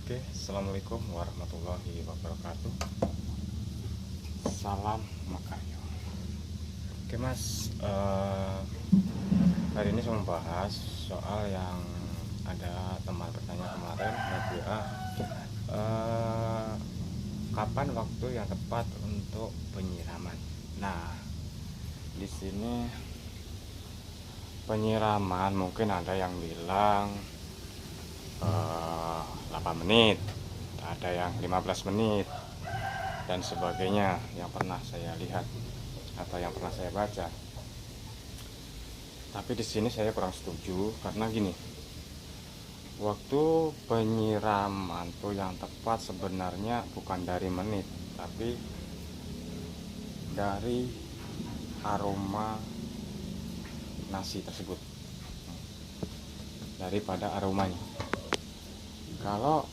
Oke, assalamualaikum warahmatullahi wabarakatuh. Salam Makayo. Oke mas, hari ini saya membahas soal yang ada teman bertanya kemarin di WA, kapan waktu yang tepat untuk penyiraman. Nah, di sini penyiraman mungkin ada yang bilang 8 menit, ada yang 15 menit dan sebagainya yang pernah saya lihat atau yang pernah saya baca. Tapi di sini saya kurang setuju karena gini, waktu penyiraman tuh yang tepat sebenarnya bukan dari menit, tapi dari aroma nasi tersebut, daripada aromanya. Kalau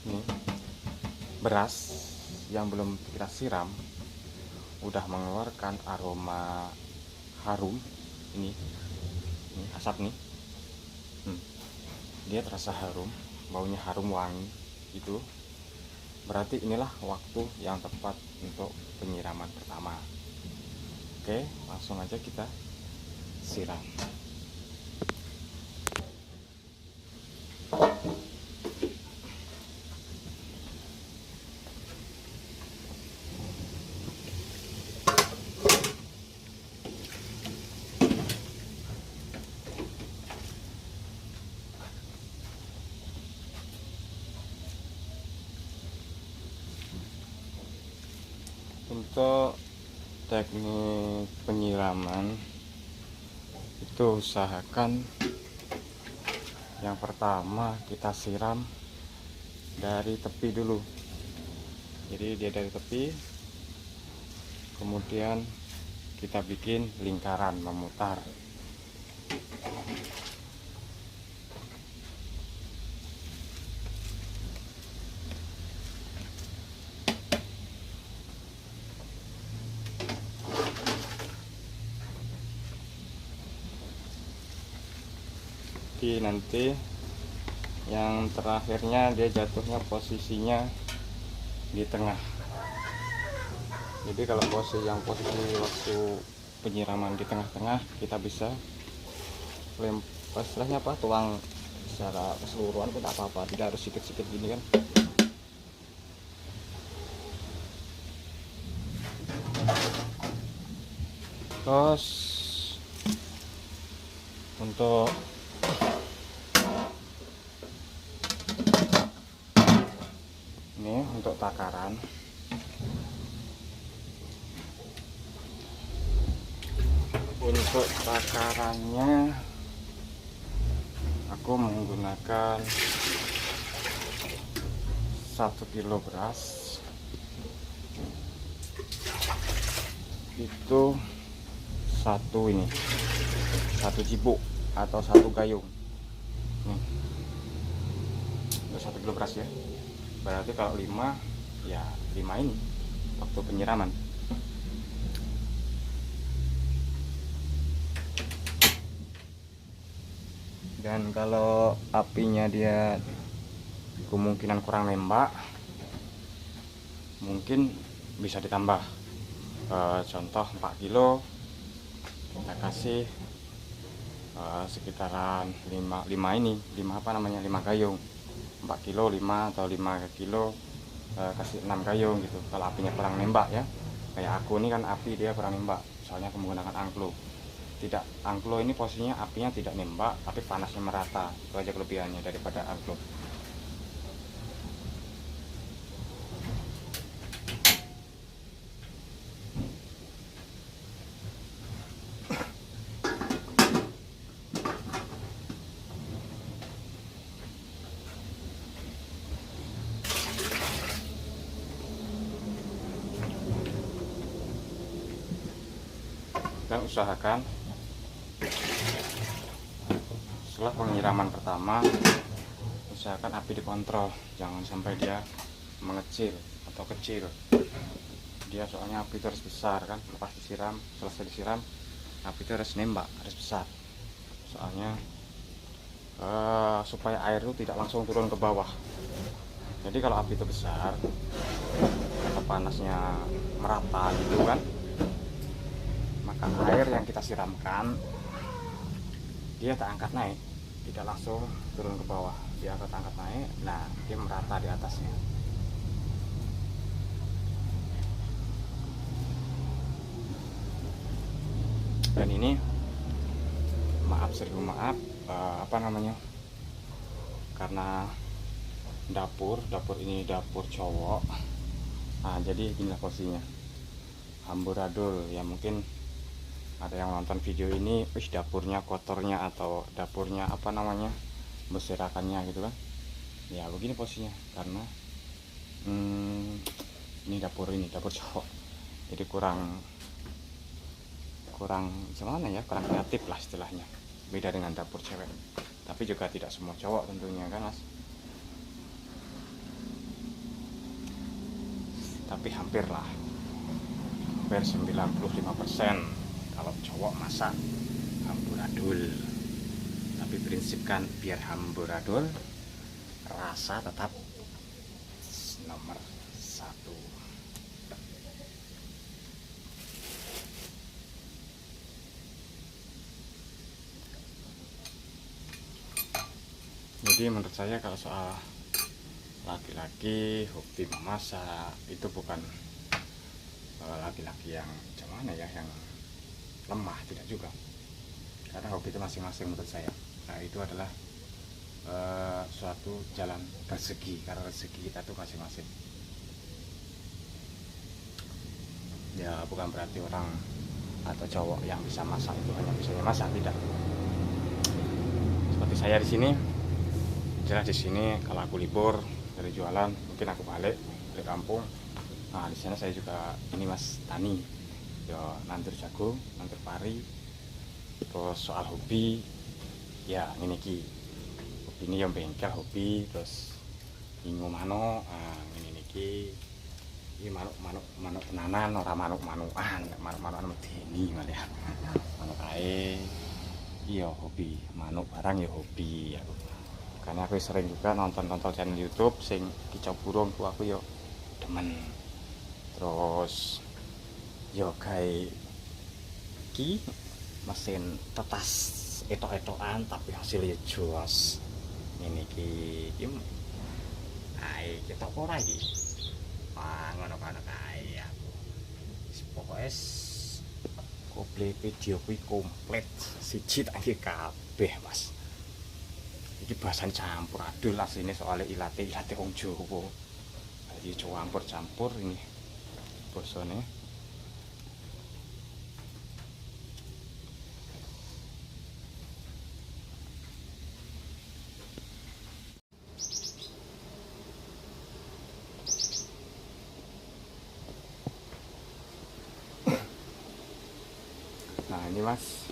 ini beras yang belum kita siram udah mengeluarkan aroma harum, ini asap nih, dia terasa harum, baunya harum wangi, itu berarti inilah waktu yang tepat untuk penyiraman pertama. Oke, langsung aja kita siram. Untuk teknik penyiraman itu usahakan yang pertama kita siram dari tepi dulu. Jadi dia dari tepi, kemudian kita bikin lingkaran memutar. Nanti yang terakhirnya dia jatuhnya posisinya di tengah. Jadi kalau posisi waktu penyiraman di tengah-tengah, kita bisa istilahnya tuang secara keseluruhan pun apa-apa, tidak harus sikit-sikit gini kan. Terus untuk takaran, untuk takarannya aku menggunakan 1 kilo beras itu satu cipuk atau 1 gayung nih, untuk 1 kilo beras ya. Berarti kalau 5 ya 5 ini waktu penyiraman. Dan kalau apinya dia kemungkinan kurang nembak, mungkin bisa ditambah, contoh 4 kilo kita kasih sekitaran 5 gayung. 4 kilo 5 atau 5 kilo kasih 6 gayung gitu, kalau apinya kurang nembak ya. Kayak aku ini kan api dia kurang nembak, soalnya aku menggunakan angklo. Angklo ini posisinya apinya tidak nembak tapi panasnya merata, itu aja kelebihannya daripada angklo. Dan usahakan setelah penyiraman pertama, usahakan api dikontrol, jangan sampai dia mengecil atau kecil. Dia soalnya api itu harus besar kan, lepas disiram, selesai disiram api itu harus nembak, harus besar. Soalnya supaya air itu tidak langsung turun ke bawah. Jadi kalau api itu besar atau panasnya merata gitu kan, maka air yang kita siramkan dia tak angkat naik, tidak langsung turun ke bawah, dia akan angkat naik. Nah, dia merata di atasnya. Dan ini maaf, seribu maaf, karena dapur ini dapur cowok. Nah, jadi inilah posisinya, amburadul ya. Mungkin ada yang nonton video ini, dapurnya kotornya atau dapurnya berserakannya gitu kan ya. Begini posisinya karena ini dapur cowok, jadi kurang gimana ya, kurang kreatif lah istilahnya. Beda dengan dapur cewek, tapi juga tidak semua cowok tentunya kan mas, tapi hampir 95% kalau cowok masak amburadul. Tapi prinsipkan biar amburadul, rasa tetap nomor 1. Jadi menurut saya kalau soal laki-laki hobi memasak itu bukan laki-laki yang gimana ya, yang lemah, tidak juga. Karena hobi itu masing-masing menurut saya. Nah, itu adalah suatu jalan rezeki, karena rezeki kita tuh masing-masing. Ya bukan berarti orang atau cowok yang bisa masak itu hanya bisa masak, tidak. Seperti saya di sini, jelas di sini kalau aku libur dari jualan, mungkin aku balik kampung. Nah, di sana saya juga ini mas, tani ya, nandur jagung, nandur pari. Terus soal hobi ya ini hobi ini yang bengkel hobi. Terus ingin manuk, ini manuk tenanan, orang manuk medeni malah ya. Manuk ae iya hobi, manuk barang ya hobi ya. Karena aku sering juga nonton channel YouTube sing kicau burung tuh, aku yo demen. Terus yo kayak mesin tetas etok-etokan tapi hasilnya jos. Ini ae kita ora iki. Ngono-ngono kae aku. Pokoke komple video kuwi komplit siji tak kabeh, Mas. Iki bahasan campur adul asline soalnya ilate wong Jawa. Jadi campur ini bosone. Nah ini mas,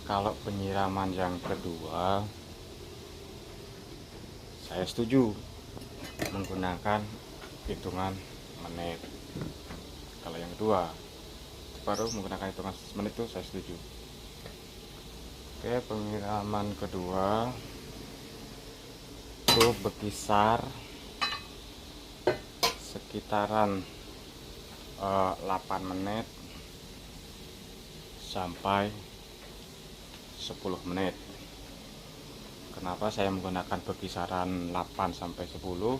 kalau penyiraman yang kedua saya setuju menggunakan hitungan menit. Kalau yang kedua baru menggunakan hitungan menit itu saya setuju. Oke, penyiraman kedua itu berkisar sekitaran 8 menit sampai 10 menit. Kenapa saya menggunakan berkisaran 8 sampai 10?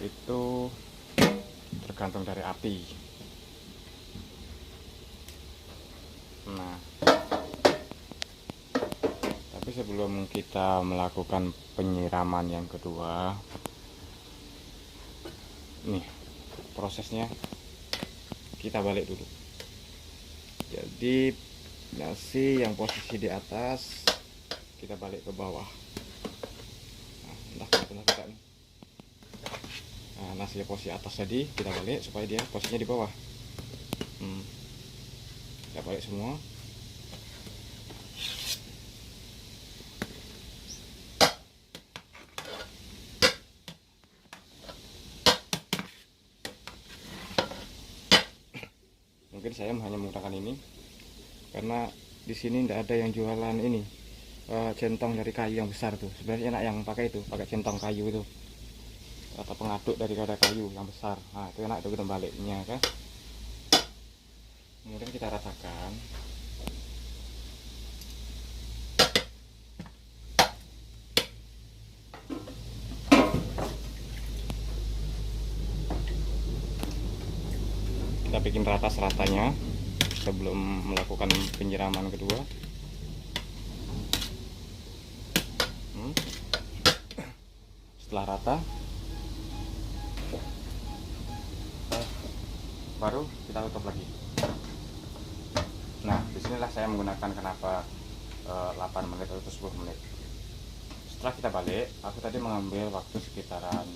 Itu tergantung dari api. Nah, tapi sebelum kita melakukan penyiraman yang kedua, nih prosesnya kita balik dulu. Jadi nasi yang posisi di atas kita balik ke bawah. Nah, entah kenapa nih. Nah, nasi yang posisi atas tadi kita balik supaya dia posisinya di bawah. Kita balik semua. Mungkin saya hanya menggunakan ini karena di sini tidak ada yang jualan ini centong dari kayu yang besar tuh. Sebenarnya enak yang pakai itu, pakai centong kayu itu atau pengaduk daripada kayu yang besar. Nah itu enak, itu kita baliknya kan. Kemudian kita ratakan. Kita bikin rata seratanya sebelum melakukan penyiraman kedua. Setelah rata, baru kita tutup lagi. Nah, disinilah saya menggunakan kenapa 8 menit atau 10 menit. Setelah kita balik, aku tadi mengambil waktu sekitaran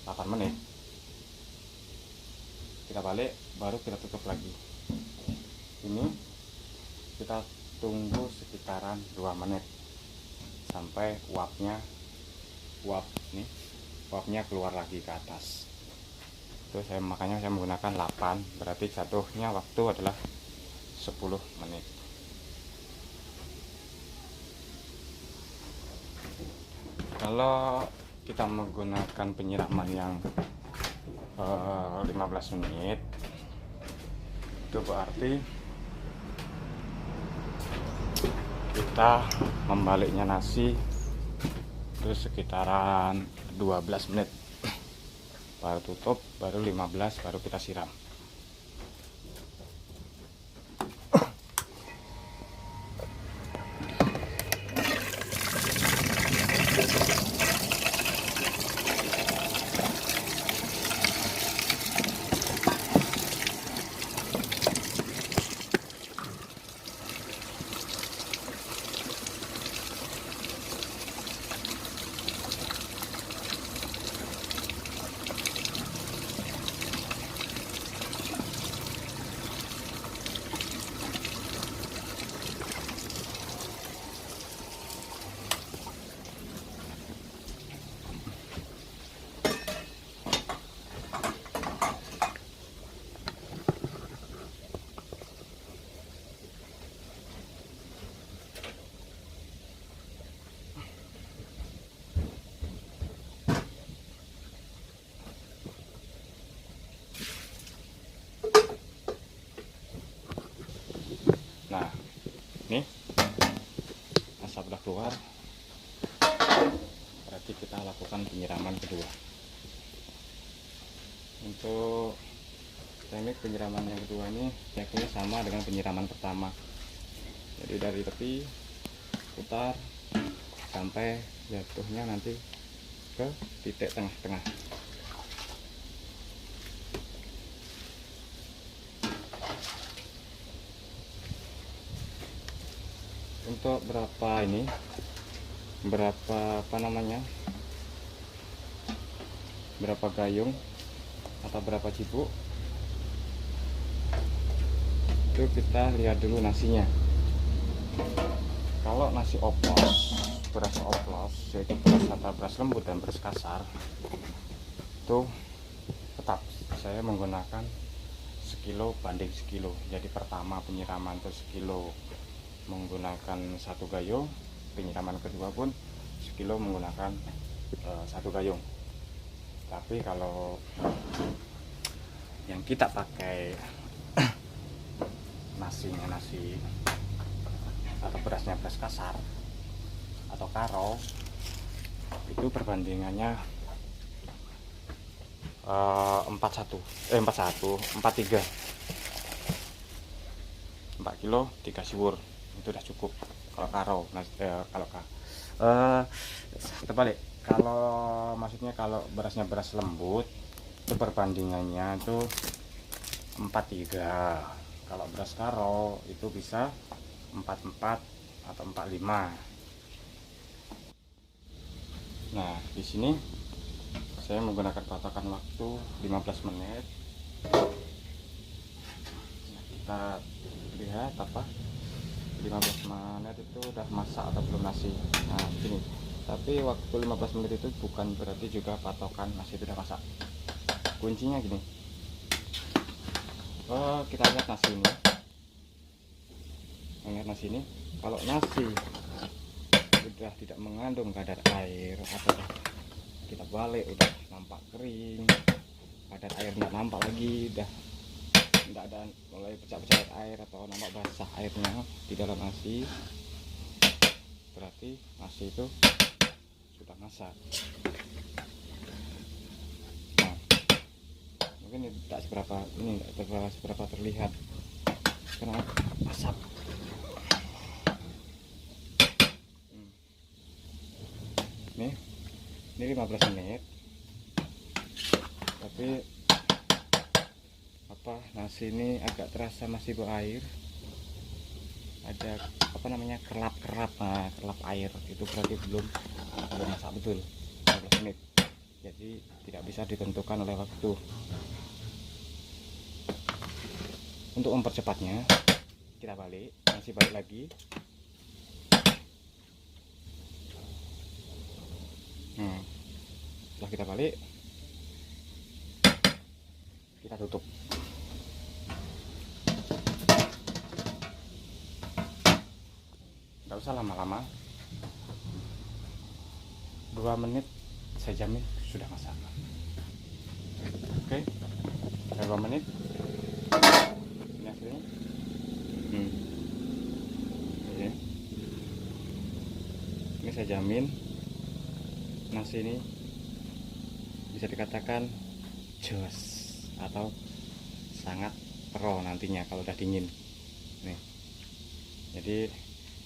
8 menit. Kita balik, baru kita tutup lagi. Ini kita tunggu sekitaran 2 menit sampai uapnya keluar lagi ke atas. Itu makanya saya menggunakan 8, berarti jatuhnya waktu adalah 10 menit. Kalau kita menggunakan penyiraman yang 15 menit, itu berarti kita membaliknya nasi itu sekitaran 12 menit, baru tutup, baru 15, baru kita siram. Nah, ini asap udah keluar, berarti kita lakukan penyiraman kedua. Untuk teknik penyiraman yang kedua ini tekniknya sama dengan penyiraman pertama. Jadi dari tepi putar sampai jatuhnya nanti ke titik tengah-tengah. Untuk berapa gayung atau berapa cibuk, itu kita lihat dulu nasinya. Kalau nasi oplos, beras oplos, yaitu beras atau beras lembut dan beras kasar, itu tetap saya menggunakan sekilo banding sekilo. Jadi pertama penyiraman itu sekilo menggunakan 1 gayung, penyiraman kedua pun sekilo menggunakan 1 gayung. Tapi kalau yang kita pakai nasi atau berasnya beras kasar atau karo, itu perbandingannya 4 kilo 3 siwur, itu udah cukup kalau karo. Terbalik, maksudnya kalau berasnya beras lembut itu perbandingannya itu 4-3. Kalau beras karo itu bisa 4-4 atau 4-5. Nah, di sini saya menggunakan patokan waktu 15 menit. Nah, kita lihat 15 menit itu udah masak atau belum nasi. Nah, gini. Tapi waktu 15 menit itu bukan berarti juga patokan nasi itu udah masak. Kuncinya gini. Kita lihat nasi ini. Melihat nasi ini, kalau nasi sudah tidak mengandung kadar air atau kita balik udah nampak kering, kadar air nggak nampak lagi, udah tidak ada mulai pecah-pecah air atau nampak basah airnya di dalam nasi, berarti nasi itu sudah masak. Nah, mungkin tidak seberapa terlihat karena asap. Ini 15 menit, tapi nasi ini agak terasa masih berair, ada kerlap-kerlap. Nah, kerlap air itu berarti belum masak betul 15 menit, jadi tidak bisa ditentukan oleh waktu. Untuk mempercepatnya, kita balik lagi. Setelah kita balik, kita tutup. Nggak usah lama-lama, 2 menit saya jamin sudah masak. Oke, 2 menit ini hasilnya. Ini saya jamin nasi ini bisa dikatakan jos atau sangat pro nantinya kalau udah dingin nih. Jadi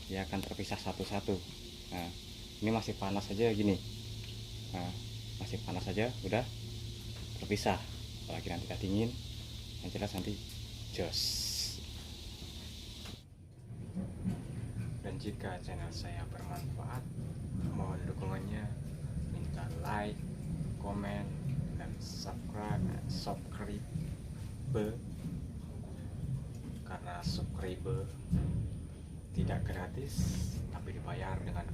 dia akan terpisah satu-satu. Nah, ini masih panas aja gini. Nah, masih panas aja udah terpisah. Apalagi nanti udah dingin, yang jelas nanti jos. Dan jika channel saya bermanfaat, mohon dukungannya, minta like, komen, dan subscribe karena subscribe tidak gratis tapi dibayar dengan